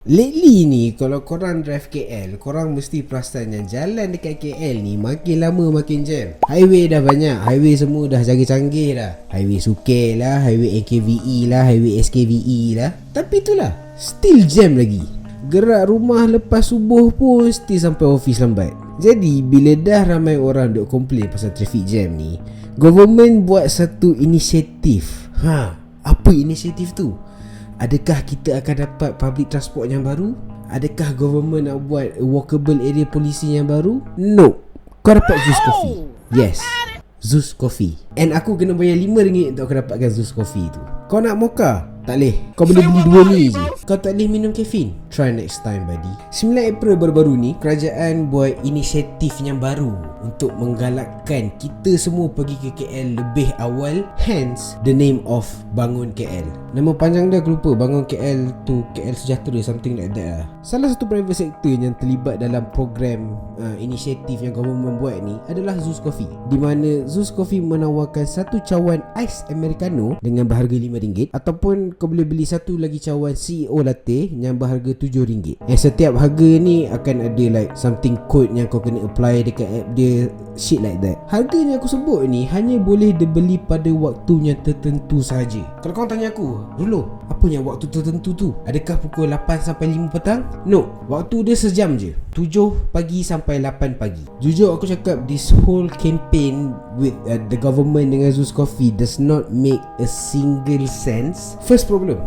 Lately ni, kalau korang drive KL, korang mesti perasan yang jalan dekat KL ni makin lama makin jam. Highway dah banyak, highway semua dah canggih-canggih dah. Highway Sukeh lah, highway NKVE lah, highway SKVE lah. Tapi itulah, still jam lagi. Gerak rumah lepas subuh pun still sampai office lambat. Jadi bila dah ramai orang duk komplain pasal traffic jam ni, government buat satu inisiatif. Apa inisiatif tu? Adakah kita akan dapat public transport yang baru? Adakah government nak buat walkable area polisi yang baru? No. Kau dapat Zeus Coffee. Yes, Zeus Coffee. And aku kena bayar RM5 untuk aku dapatkan Zeus Coffee tu. Kau nak mocha? Tak boleh. Kau boleh beli dua ni je. Kau tak boleh minum caffeine. Try next time buddy. 9 April baru-baru ni, kerajaan buat inisiatif yang baru untuk menggalakkan kita semua pergi ke KL lebih awal. Hence the name of Bangun KL. Nama panjang dia aku lupa. Bangun KL tu KL Sejahtera, something like that lah. Salah satu private sector yang terlibat dalam program inisiatif yang government buat ni adalah Zeus Coffee, di mana Zeus Coffee menawarkan satu cawan ais americano dengan berharga RM5, ataupun kau boleh beli satu lagi cawan CEO latte yang berharga RM7. Yang setiap harga ni akan ada like something code yang kau kena apply dekat app dia, shit like that. Harga yang aku sebut ni hanya boleh dibeli pada waktu yang tertentu sahaja. Kalau kau tanya aku, Rulo, apa yang waktu tertentu tu? Adakah pukul 8 sampai 5 petang? No, waktu dia sejam je, 7 pagi sampai 8 pagi. Jujur aku cakap, this whole campaign with the government dengan Zeus Coffee does not make a single sense. First problem,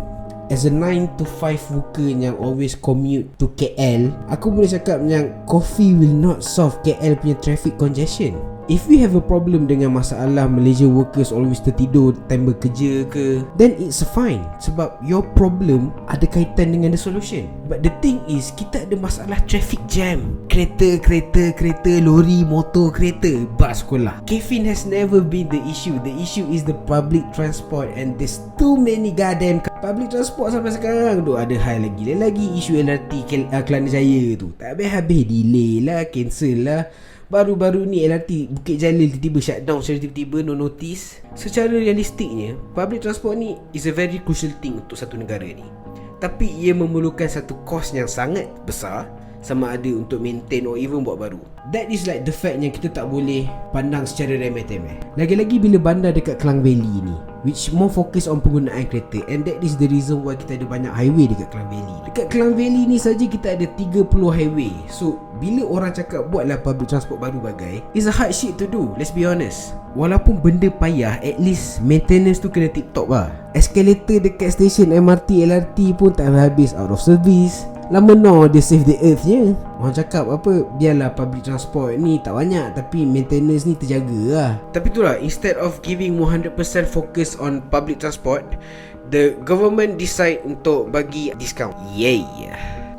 as a 9 to 5 worker yang always commute to KL, aku boleh cakap yang coffee will not solve KL punya traffic congestion. If we have a problem dengan masalah Malaysia workers always tertidur time bekerja ke, then it's fine, sebab your problem ada kaitan dengan the solution. But the thing is, kita ada masalah traffic jam. Kereta, lori, motor, kereta, bas sekolah. Caffeine has never been the issue. The issue is the public transport, and there's too many goddamn public transport sampai sekarang. Duk ada hal lagi isu LRT Kelana Jaya tu. Tak habis-habis, delay lah, cancel lah. Baru-baru ni LRT Bukit Jalil tiba-tiba shutdown secara tiba-tiba, no notice. Secara realistiknya, public transport ni is a very crucial thing untuk satu negara ni. Tapi ia memerlukan satu kos yang sangat besar, sama ada untuk maintain or even buat baru. That is like the fact yang kita tak boleh pandang secara remeh-temeh. Lagi-lagi bila bandar dekat Klang Valley ni, which more focus on penggunaan kereta, and that is the reason why kita ada banyak highway dekat Klang Valley. Dekat Klang Valley ni saja kita ada 30 highway. So bila orang cakap buatlah public transport baru bagai, it's a hard shit to do, let's be honest. Walaupun benda payah, at least maintenance tu kena tip-top lah. Escalator dekat stesen MRT, LRT pun tak habis out of service. Lama no dia save the earth je. Orang cakap apa, biarlah public transport ni tak banyak, tapi maintenance ni terjaga lah. Tapi itulah, instead of giving 100% focus on public transport, the government decide untuk bagi discount. Yay.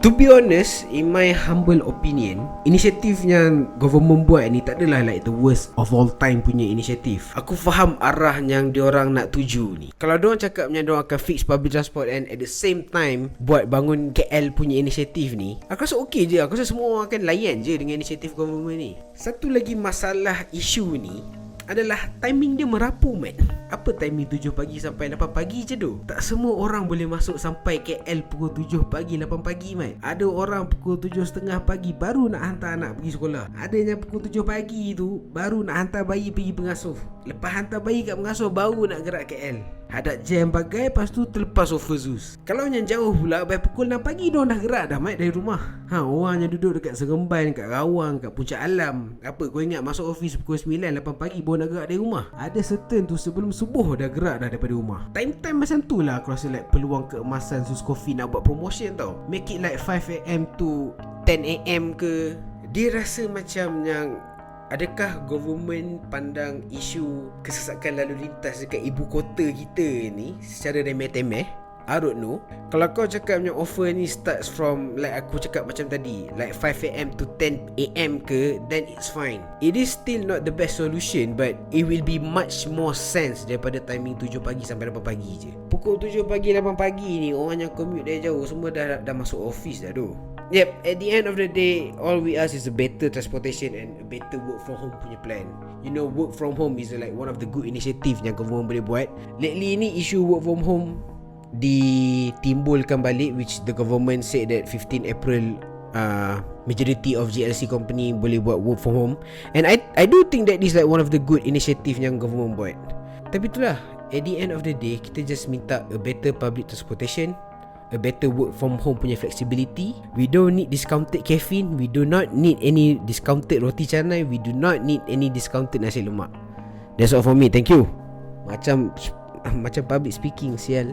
To be honest, in my humble opinion, inisiatif yang government buat ni tak adalah like the worst of all time punya inisiatif. Aku faham arah yang diorang nak tuju ni. Kalau diorang cakap yang diorang akan fix public transport and at the same time buat bangun KL punya inisiatif ni, aku rasa okey je. Aku rasa semua orang akan layan je dengan inisiatif government ni. Satu lagi masalah isu ni adalah timing dia merapu, man. Apa timing 7 pagi sampai 8 pagi je tu? Tak semua orang boleh masuk sampai KL pukul 7 pagi 8 pagi, man. Ada orang pukul 7.30 pagi baru nak hantar anak pergi sekolah. Ada yang pukul 7 pagi tu baru nak hantar bayi pergi pengasuh. Lepas hantar bayi kat pengasuh baru nak gerak KL. Hadap jam bagai, lepas tu terlepas over Zeus. Kalau yang jauh pula, by pukul 6 pagi diorang dah gerak dah, mat, dari rumah. Orang yang duduk dekat Seremban, kat Rawang, kat Puncak Alam, apa kau ingat masuk office pukul 9, 8 pagi baru nak gerak dari rumah? Ada certain tu sebelum subuh dah gerak dah daripada rumah. Time-time macam tu lah aku rasa like peluang keemasan Zeus Coffee nak buat promotion tau. Make it like 5am to 10am ke. Dia rasa macam yang, adakah government pandang isu kesesakan lalu lintas dekat ibu kota kita ni secara remeh-temeh? I don't know. Kalau kau cakap yang offer ni starts from like aku cakap macam tadi, like 5am to 10am ke, then it's fine. It is still not the best solution, but it will be much more sense daripada timing 7 pagi sampai 8 pagi je. Pukul 7 pagi 8 pagi ni orang yang commute dari jauh semua dah masuk office dah tu. Yep, at the end of the day, all we ask is a better transportation and a better work from home punya plan. You know, work from home is like one of the good initiative yang government boleh buat. Lately ni isu work from home ditimbulkan balik, which the government said that 15 April majority of GLC company boleh buat work from home. And I do think that is like one of the good initiative yang government buat. Tapi itulah, at the end of the day, kita just minta a better public transportation, a better work from home punya flexibility. We don't need discounted caffeine, we do not need any discounted roti canai, we do not need any discounted nasi lemak. That's all for me, thank you. Macam public speaking, sial.